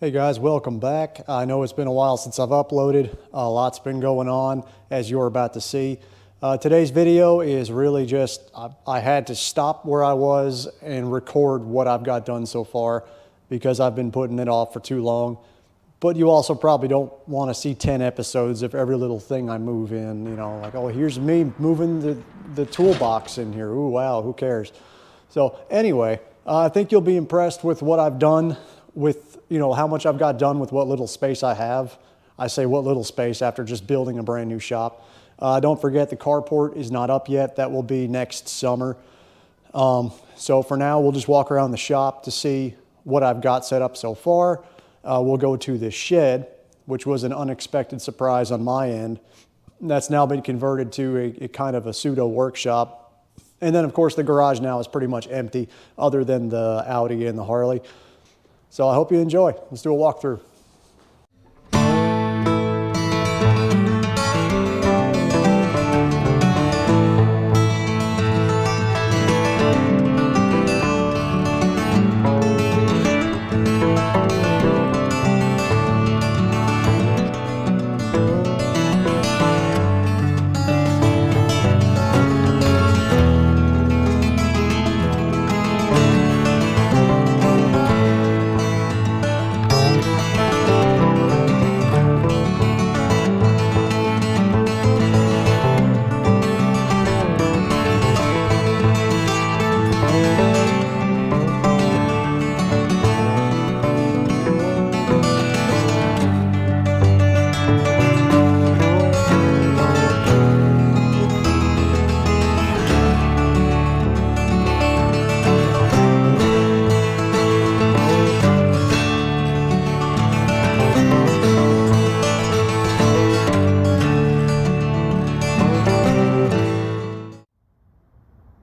Hey guys, welcome back. I know it's been a while since I've uploaded. A lot's been going on, as you're about to see. Today's video is really just, I had to stop where I was and record what I've got done so far because I've been putting it off for too long. But you also probably don't want to see 10 episodes of every little thing I move in, you know, like, oh, here's me moving the toolbox in here. Ooh, wow, who cares? So anyway, I think you'll be impressed with what I've done with, you know, how much I've got done with what little space I have. I say what little space after just building a brand new shop. Don't forget the carport is not up yet. That will be next summer. So for now, we'll just walk around the shop to see what I've got set up so far. We'll go to the shed, which was an unexpected surprise on my end. That's now been converted to a kind of a pseudo workshop. And then of course the garage now is pretty much empty other than the Audi and the Harley. So I hope you enjoy. Let's do a walkthrough.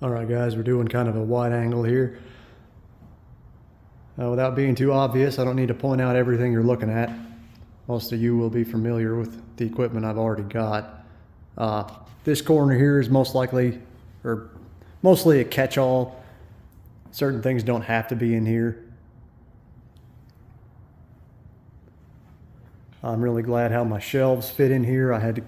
All right, guys, we're doing kind of a wide angle here. Without being too obvious, I don't need to point out everything you're looking at. Most of you will be familiar with the equipment I've already got. This corner here is most likely, or mostly a catch-all. Certain things don't have to be in here. I'm really glad how my shelves fit in here. I had to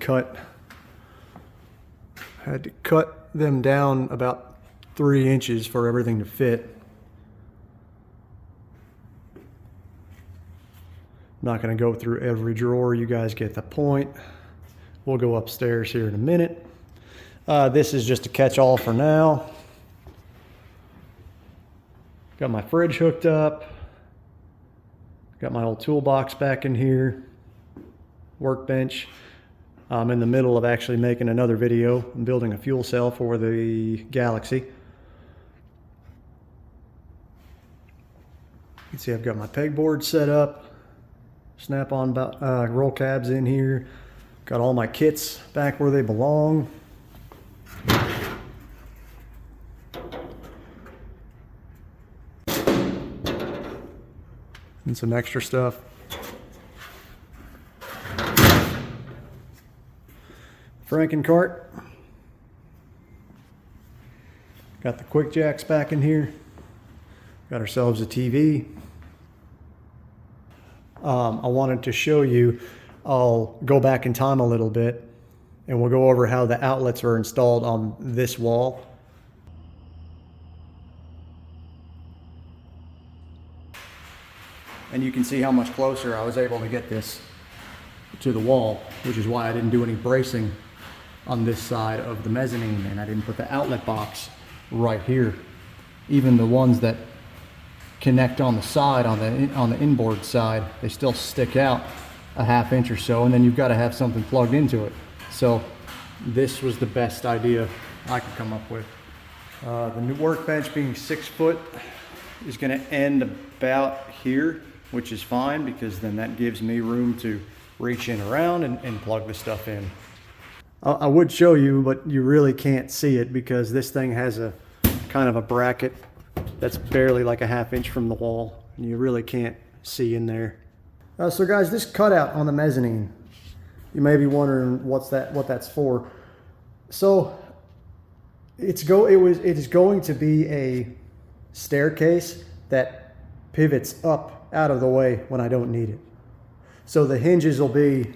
cut them down about 3 inches for everything to fit. I'm not going to go through every drawer. You guys get the point. We'll go upstairs here in a minute. This is just a catch-all for now. Got my fridge hooked up. Got my old toolbox back in here. Workbench. I'm in the middle of actually making another video. I'm building a fuel cell for the Galaxy. You can see I've got my pegboard set up. Snap-on roll cabs in here. Got all my kits back where they belong. And some extra stuff. Frankencart. Got the quick jacks back in here. Got ourselves a TV. I wanted to show you, I'll go back in time a little bit and we'll go over how the outlets are installed on this wall. And you can see how much closer I was able to get this to the wall, which is why I didn't do any bracing on this side of the mezzanine, and I didn't put the outlet box right here. Even the ones that connect on the side, on the inboard side, they still stick out a ½ inch or so, and then you've got to have something plugged into it. So this was the best idea I could come up with. The new workbench, being 6 foot, is going to end about here, which is fine because then that gives me room to reach in around and plug the stuff in. I would show you, but you really can't see it because this thing has a kind of a bracket that's barely like a ½ inch from the wall. And you really can't see in there. So guys, this cutout on the mezzanine, you may be wondering what that's for. So it is going to be a staircase that pivots up out of the way when I don't need it. So the hinges will be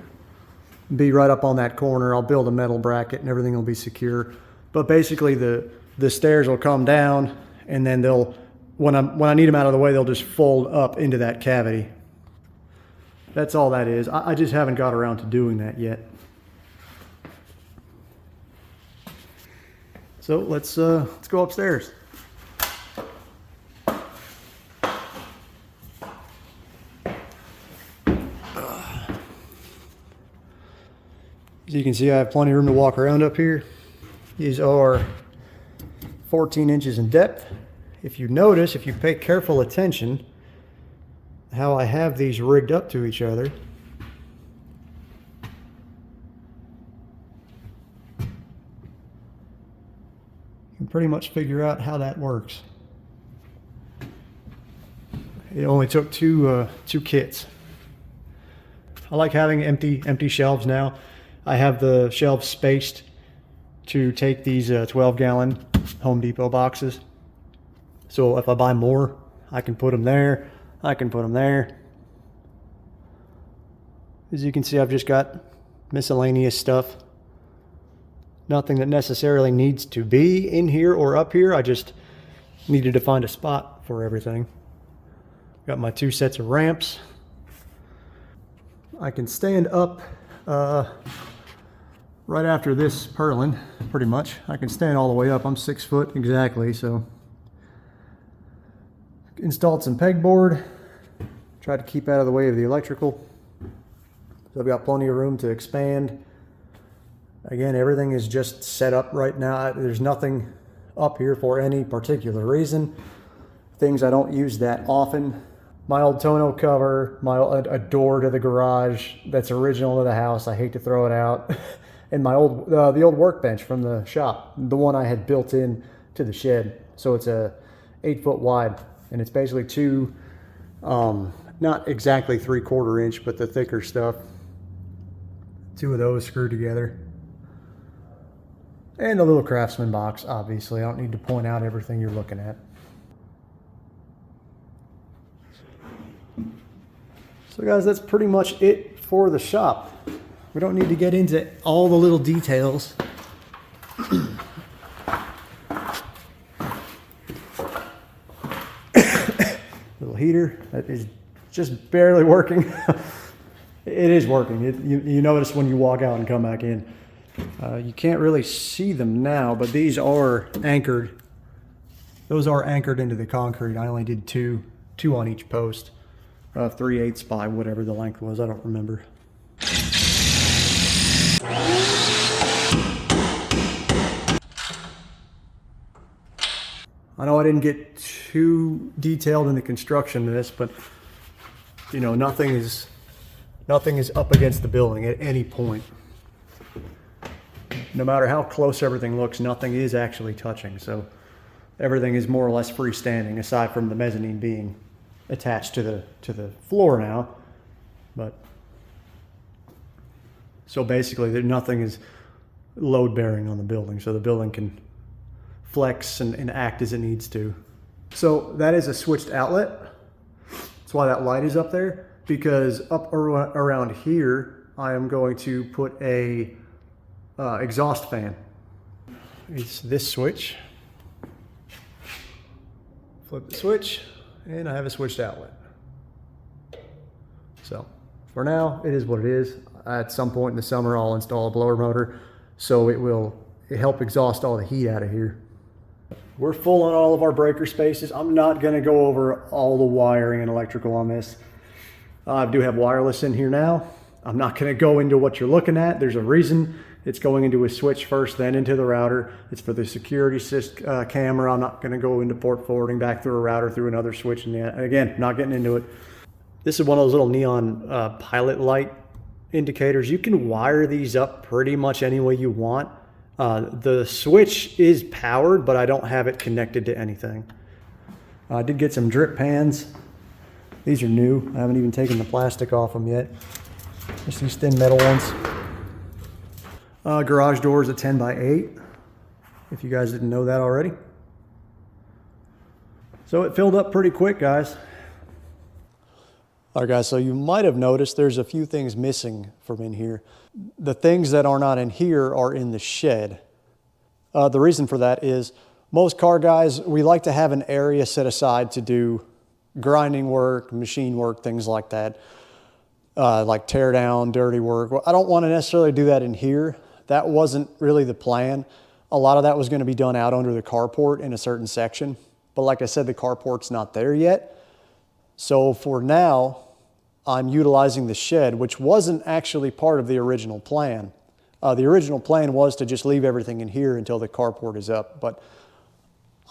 right up on that corner. I'll build a metal bracket and everything will be secure. But basically the stairs will come down, and then they'll, when I need them out of the way, they'll just fold up into that cavity. That's all that is. I just haven't got around to doing that yet. So let's go upstairs. As you can see, I have plenty of room to walk around up here. These are 14 inches in depth. If you notice, if you pay careful attention, how I have these rigged up to each other. You can pretty much figure out how that works. It only took two kits. I like having empty shelves now. I have the shelves spaced to take these 12-gallon Home Depot boxes. So if I buy more, I can put them there. I can put them there. As you can see, I've just got miscellaneous stuff. Nothing that necessarily needs to be in here or up here. I just needed to find a spot for everything. Got my 2 sets of ramps. I can stand up right after this purlin, pretty much. I can stand all the way up. I'm 6 foot exactly, so. Installed some pegboard. Tried to keep out of the way of the electrical. So I've got plenty of room to expand. Again, everything is just set up right now. There's nothing up here for any particular reason. Things I don't use that often. My old tonneau cover, a door to the garage that's original to the house. I hate to throw it out. And my the old workbench from the shop, the one I had built in to the shed. So it's a 8 foot wide, and it's basically two, not exactly 3/4 inch, but the thicker stuff. 2 of those screwed together. And the little Craftsman box, obviously. I don't need to point out everything you're looking at. So guys, that's pretty much it for the shop. We don't need to get into all the little details. Little heater that is just barely working. It is working. You notice when you walk out and come back in. You can't really see them now, but these are anchored. Those are anchored into the concrete. I only did two on each post. 3/8 by whatever the length was, I don't remember. I know I didn't get too detailed in the construction of this, but you know, nothing is up against the building at any point. No matter how close everything looks, nothing is actually touching. So everything is more or less freestanding, aside from the mezzanine being attached to the floor now. But so basically, nothing is load bearing on the building, so the building can flex and act as it needs to. So that is a switched outlet. That's why that light is up there, because up around here, I am going to put a exhaust fan. It's this switch. Flip the switch, and I have a switched outlet. So for now, it is what it is. At some point in the summer, I'll install a blower motor, so it will help exhaust all the heat out of here. We're full on all of our breaker spaces. I'm not going to go over all the wiring and electrical on this. I do have wireless in here now. I'm not going to go into what you're looking at. There's a reason. It's going into a switch first, then into the router. It's for the security camera. I'm not going to go into port forwarding back through a router through another switch. And again, not getting into it. This is one of those little neon pilot light indicators. You can wire these up pretty much any way you want. The switch is powered, but I don't have it connected to anything. I did get some drip pans. These are new. I haven't even taken the plastic off them yet. Just these thin metal ones. Garage door is a 10 by 8, if you guys didn't know that already. So it filled up pretty quick, guys. All right, guys, so you might have noticed there's a few things missing from in here. The things that are not in here are in the shed. The reason for that is most car guys, we like to have an area set aside to do grinding work, machine work, things like that, like tear down, dirty work. Well, I don't want to necessarily do that in here. That wasn't really the plan. A lot of that was going to be done out under the carport in a certain section. But like I said, the carport's not there yet. So for now, I'm utilizing the shed, which wasn't actually part of the original plan. The original plan was to just leave everything in here until the carport is up. But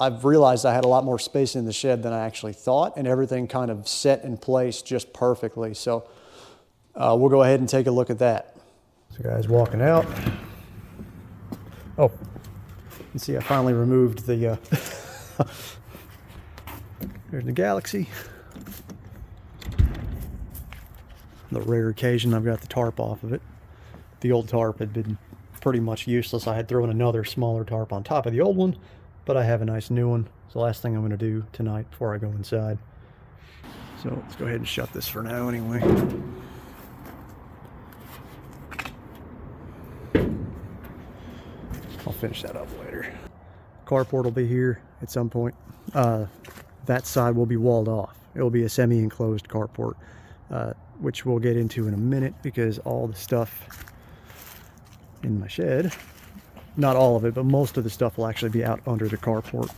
I've realized I had a lot more space in the shed than I actually thought, and everything kind of set in place just perfectly. So we'll go ahead and take a look at that. So guys, walking out. Oh, you can see I finally removed the, there's the Galaxy. The rare occasion I've got the tarp off of it. The old tarp had been pretty much useless. I had thrown another smaller tarp on top of the old one, but I have a nice new one. It's the last thing I'm going to do tonight before I go inside. So let's go ahead and shut this for now anyway. I'll finish that up later. Carport will be here at some point. That side will be walled off. It will be a semi-enclosed carport, which we'll get into in a minute because all the stuff in my shed, not all of it, but most of the stuff will actually be out under the carport.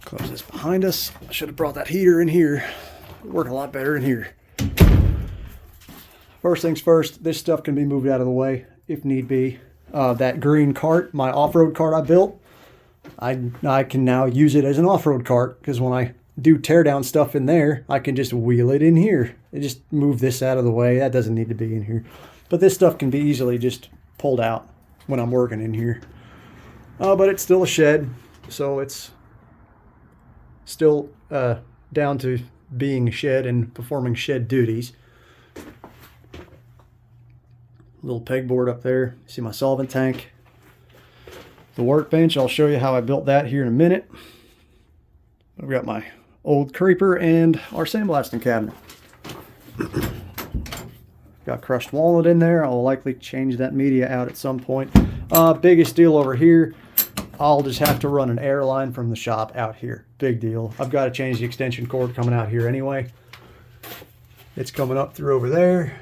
Close this behind us. I should have brought that heater in here. It'd work a lot better in here. First things first, this stuff can be moved out of the way if need be. That green cart, my off-road cart I built, I can now use it as an off-road cart because when I do tear down stuff in there, I can just wheel it in here. I just move this out of the way. That doesn't need to be in here. But this stuff can be easily just pulled out when I'm working in here. But it's still a shed, so it's still down to being a shed and performing shed duties. Little pegboard up there. See my solvent tank. The workbench, I'll show you how I built that here in a minute. I've got my old creeper and our sandblasting cabinet. Got crushed walnut in there. I'll likely change that media out at some point. Biggest deal over here, I'll just have to run an air line from the shop out here. Big deal. I've got to change the extension cord coming out here anyway. It's coming up through over there.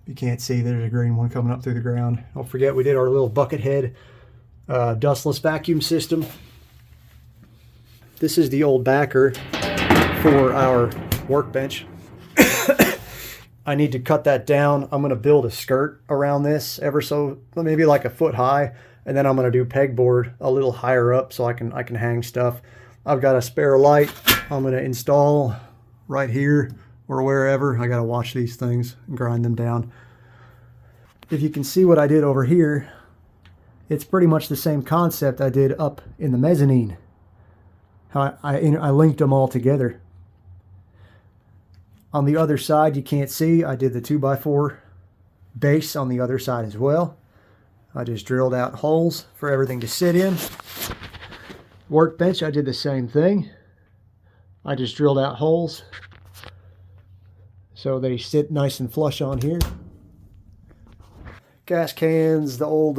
You can't see, there's a green one coming up through the ground. Don't forget we did our little bucket head dustless vacuum system. This is the old backer for our workbench. I need to cut that down. I'm going to build a skirt around this ever so, maybe like a foot high, and then I'm going to do pegboard a little higher up so I can hang stuff. I've got a spare light I'm going to install right here or wherever. I got to wash these things and grind them down. If you can see what I did over here, it's pretty much the same concept I did up in the mezzanine. How I linked them all together. On the other side, you can't see, I did the 2x4 base on the other side as well. I just drilled out holes for everything to sit in. Workbench, I did the same thing. I just drilled out holes so they sit nice and flush on here. Gas cans, the old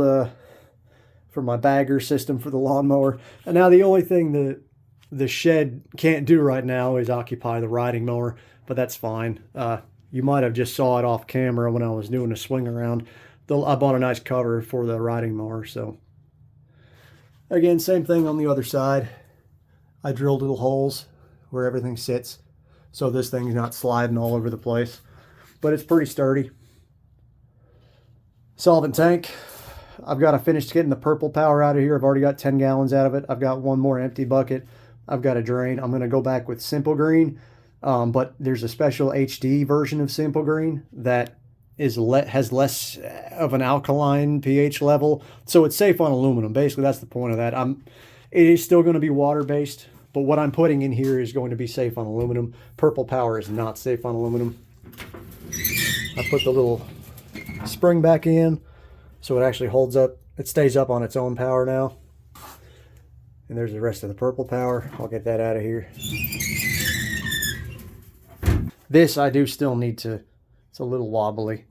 for my bagger system for the lawnmower. And now the only thing the shed can't do right now is occupy the riding mower, but that's fine. You might have just saw it off camera when I was doing a swing around. I bought a nice cover for the riding mower, so. Again, same thing on the other side. I drilled little holes where everything sits so this thing's not sliding all over the place, but it's pretty sturdy. Solvent tank. I've got to finish getting the purple power out of here. I've already got 10 gallons out of it. I've got one more empty bucket. I've got a drain. I'm going to go back with Simple Green, but there's a special HD version of Simple Green that has less of an alkaline pH level, so it's safe on aluminum. Basically, that's the point of that. It is still going to be water-based, but what I'm putting in here is going to be safe on aluminum. Purple Power is not safe on aluminum. I put the little spring back in, so it actually holds up. It stays up on its own power now. And there's the rest of the purple power. I'll get that out of here. This I do still need to, it's a little wobbly.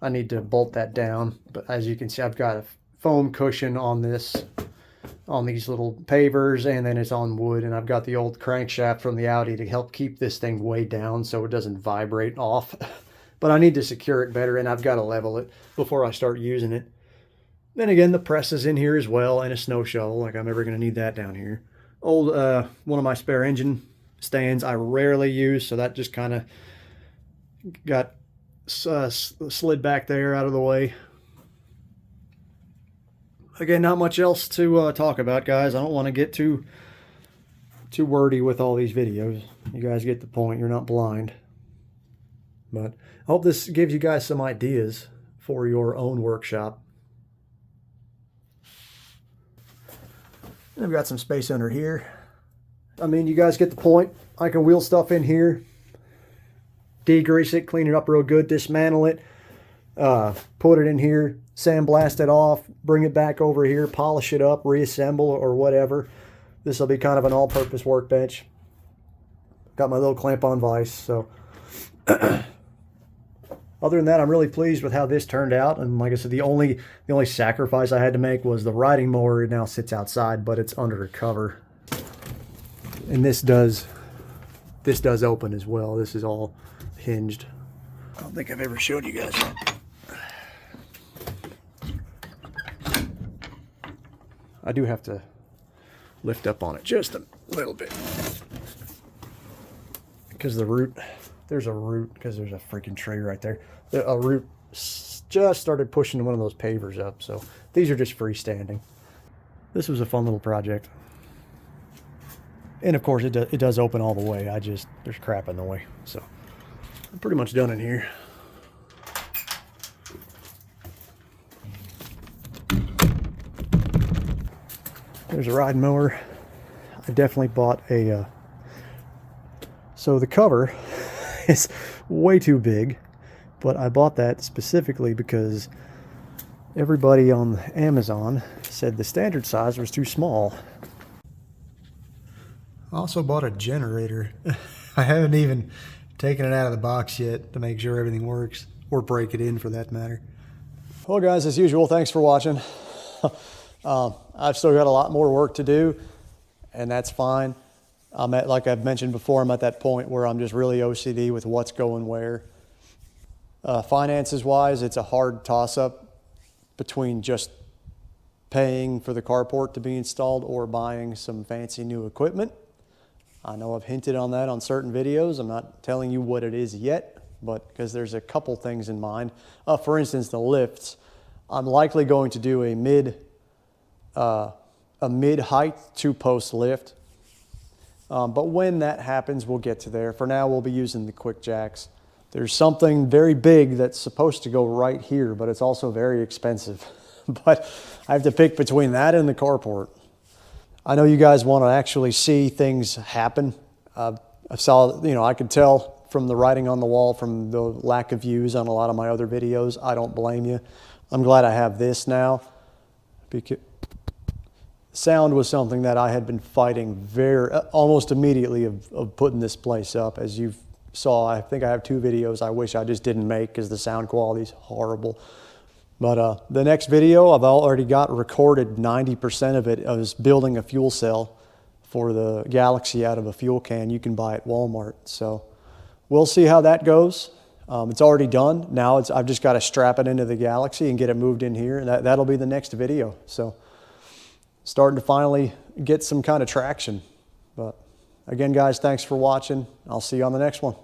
I need to bolt that down, but as you can see, I've got a foam cushion on this, on these little pavers, and then it's on wood, and I've got the old crankshaft from the Audi to help keep this thing way down so it doesn't vibrate off. But I need to secure it better, and I've got to level it before I start using it. Then again, the press is in here as well, and a snow shovel, like I'm ever going to need that down here. Old, one of my spare engine stands I rarely use, so that just kind of got slid back there out of the way. Again, not much else to talk about, guys. I don't want to get too wordy with all these videos. You guys get the point. You're not blind. But I hope this gives you guys some ideas for your own workshop. And I've got some space under here. I mean, you guys get the point. I can wheel stuff in here, degrease it, clean it up real good, dismantle it, put it in here, sandblast it off, bring it back over here, polish it up, reassemble or whatever. This will be kind of an all-purpose workbench. Got my little clamp-on vise, so other than that, I'm really pleased with how this turned out. And like I said, the only sacrifice I had to make was the riding mower. It now sits outside, but it's under a cover. And this does open as well. This is all hinged. I don't think I've ever showed you guys that. I do have to lift up on it just a little bit because the root, there's a root, because there's a freaking tree right there. A root just started pushing one of those pavers up, so these are just freestanding. This was a fun little project. And of course it does open all the way. There's crap in the way, so I'm pretty much done in here. There's a ride mower. I definitely bought a, so the cover is way too big, but I bought that specifically because everybody on Amazon said the standard size was too small. I also bought a generator. I haven't even taken it out of the box yet to make sure everything works, or break it in for that matter. Well guys, as usual, thanks for watching. I've still got a lot more work to do, and that's fine. Like I've mentioned before, I'm at that point where I'm just really OCD with what's going where. Finances wise, it's a hard toss-up between just paying for the carport to be installed or buying some fancy new equipment. I know I've hinted on that on certain videos. I'm not telling you what it is yet, but because there's a couple things in mind. For instance, the lifts. I'm likely going to do a mid-height 2-post lift. But when that happens, we'll get to there. For now, we'll be using the quick jacks. There's something very big that's supposed to go right here, but it's also very expensive. But I have to pick between that and the carport. I know you guys want to actually see things happen. I could tell from the writing on the wall, from the lack of views on a lot of my other videos. I don't blame you. I'm glad I have this now, because sound was something that I had been fighting almost immediately of putting this place up. As you saw, I think I have 2 videos I wish I just didn't make because the sound quality is horrible. But the next video, I've already got recorded 90% of it. I was building a fuel cell for the Galaxy out of a fuel can you can buy at Walmart. So we'll see how that goes. It's already done. Now I've just got to strap it into the Galaxy and get it moved in here. And that'll be the next video. So starting to finally get some kind of traction. But again, guys, thanks for watching. I'll see you on the next one.